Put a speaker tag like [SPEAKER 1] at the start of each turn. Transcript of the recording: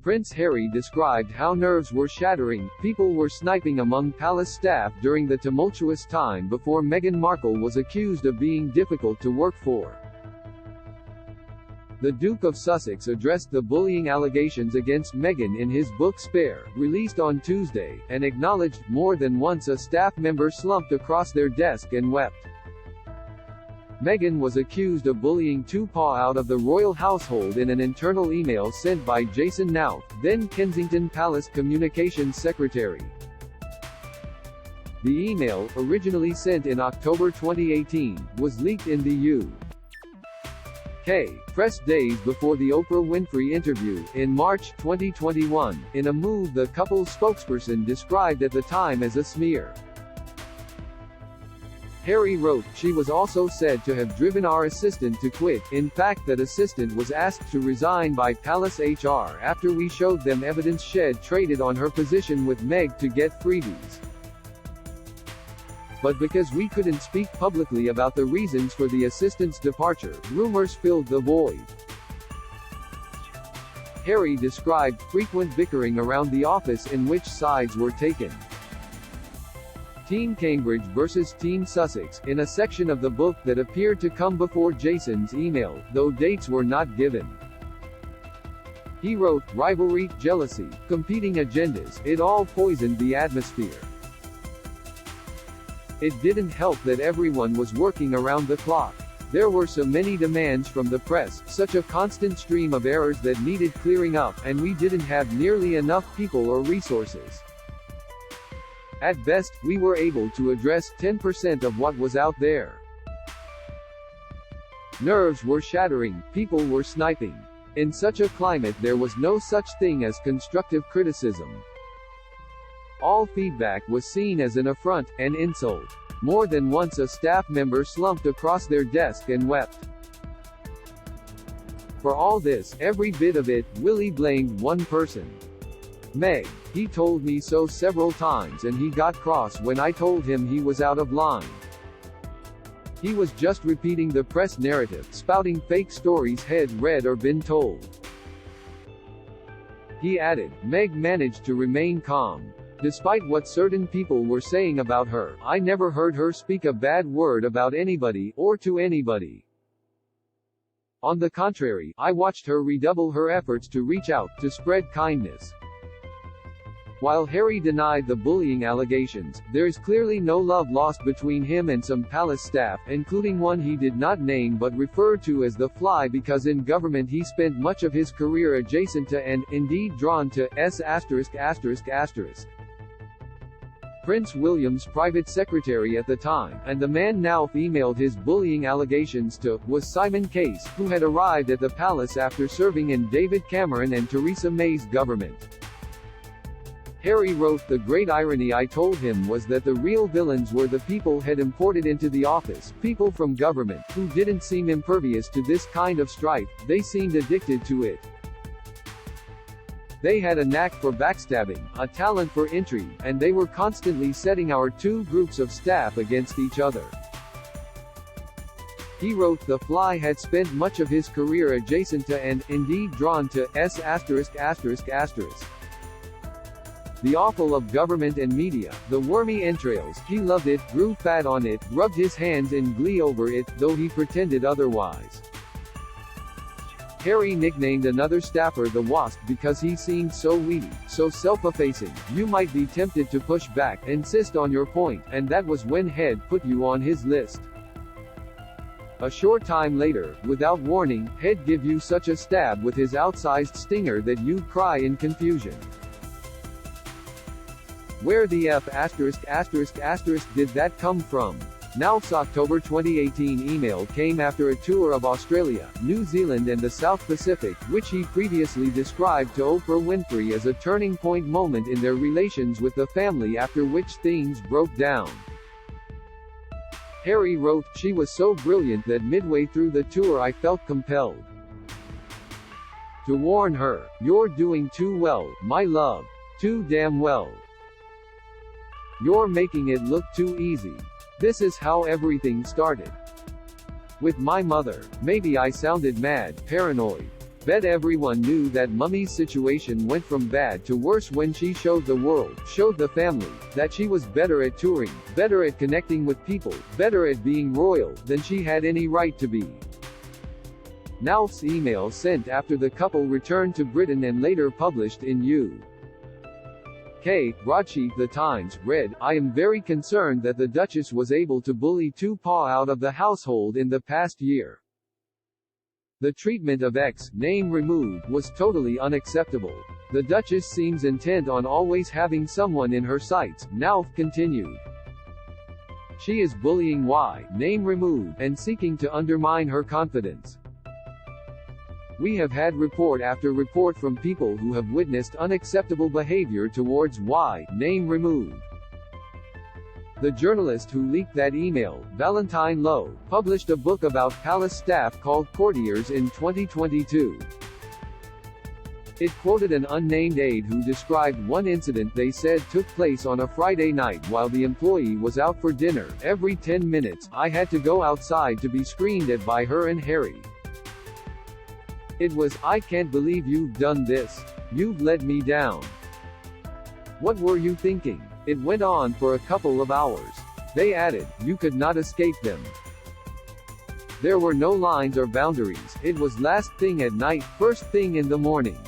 [SPEAKER 1] Prince Harry described how nerves were shattering, people were sniping among palace staff during the tumultuous time before Meghan Markle was accused of being difficult to work for. The Duke of Sussex addressed the bullying allegations against Meghan in his book Spare, released on Tuesday, and acknowledged, more than once a staff member slumped across their desk and wept. Meghan was accused of bullying Tupac out of the royal household in an internal email sent by Jason Nauf, then Kensington Palace Communications Secretary. The email, originally sent in October 2018, was leaked in the UK press days before the Oprah Winfrey interview, in March 2021, in a move the couple's spokesperson described at the time as a smear. Harry wrote, "She was also said to have driven our assistant to quit, in fact that assistant was asked to resign by Palace HR after we showed them evidence Shed traded on her position with Meg to get freebies. But because we couldn't speak publicly about the reasons for the assistant's departure, rumors filled the void." Harry described frequent bickering around the office in which sides were taken. Team Cambridge versus Team Sussex, in a section of the book that appeared to come before Jason's email, though dates were not given. He wrote, "Rivalry, jealousy, competing agendas, it all poisoned the atmosphere. It didn't help that everyone was working around the clock. There were so many demands from the press, such a constant stream of errors that needed clearing up, and we didn't have nearly enough people or resources. At best, we were able to address 10% of what was out there. Nerves were shattering, people were sniping. In such a climate there was no such thing as constructive criticism. All feedback was seen as an affront, an insult. More than once a staff member slumped across their desk and wept. For all this, every bit of it, Willie blamed one person. Meg. He told me so several times and he got cross when I told him he was out of line. He was just repeating the press narrative, spouting fake stories he'd read or been told." He added, "Meg managed to remain calm. Despite what certain people were saying about her, I never heard her speak a bad word about anybody, or to anybody. On the contrary, I watched her redouble her efforts to reach out, to spread kindness." While Harry denied the bullying allegations, there is clearly no love lost between him and some palace staff, including one he did not name but referred to as the Fly because in government he spent much of his career adjacent to and, indeed drawn to, ******. Prince William's private secretary at the time, and the man Nauf emailed his bullying allegations to, was Simon Case, who had arrived at the palace after serving in David Cameron and Theresa May's government. Harry wrote, "The great irony I told him was that the real villains were the people had imported into the office, people from government, who didn't seem impervious to this kind of strife, they seemed addicted to it. They had a knack for backstabbing, a talent for intrigue, and they were constantly setting our two groups of staff against each other." He wrote, "The Fly had spent much of his career adjacent to and, indeed drawn to, *****. The offal of government and media, the wormy entrails, he loved it, grew fat on it, rubbed his hands in glee over it, though he pretended otherwise." Harry nicknamed another staffer the Wasp because he seemed so weedy, so self-effacing, you might be tempted to push back, insist on your point, and that was when Head put you on his list. A short time later, without warning, Head give you such a stab with his outsized stinger that you'd cry in confusion. Where the F*** did that come from? Nauf's October 2018 email came after a tour of Australia, New Zealand and the South Pacific, which he previously described to Oprah Winfrey as a turning point moment in their relations with the family after which things broke down. Harry wrote, "She was so brilliant that midway through the tour I felt compelled to warn her, you're doing too well, my love. Too damn well. You're making it look too easy. This is how everything started. With my mother. Maybe I sounded mad, paranoid. Bet everyone knew that Mummy's situation went from bad to worse when she showed the world, showed the family, that she was better at touring, better at connecting with people, better at being royal, than she had any right to be. Nauf's email sent after the couple returned to Britain and later published in UK broadsheet The Times, read, "I am very concerned that the Duchess was able to bully Paw out of the household in the past year. The treatment of name removed was totally unacceptable. The Duchess seems intent on always having someone in her sights," Nauf continued. "She is bullying name removed and seeking to undermine her confidence. We have had report after report from people who have witnessed unacceptable behavior towards name removed." The journalist who leaked that email, Valentine Lowe, published a book about palace staff called Courtiers in 2022. It quoted an unnamed aide who described one incident they said took place on a Friday night while the employee was out for dinner. "Every 10 minutes, I had to go outside to be screamed at by her and Harry. It was, 'I can't believe you've done this. You've let me down. What were you thinking?' It went on for a couple of hours. They added, 'You could not escape them. There were no lines or boundaries. It was last thing at night, first thing in the morning.'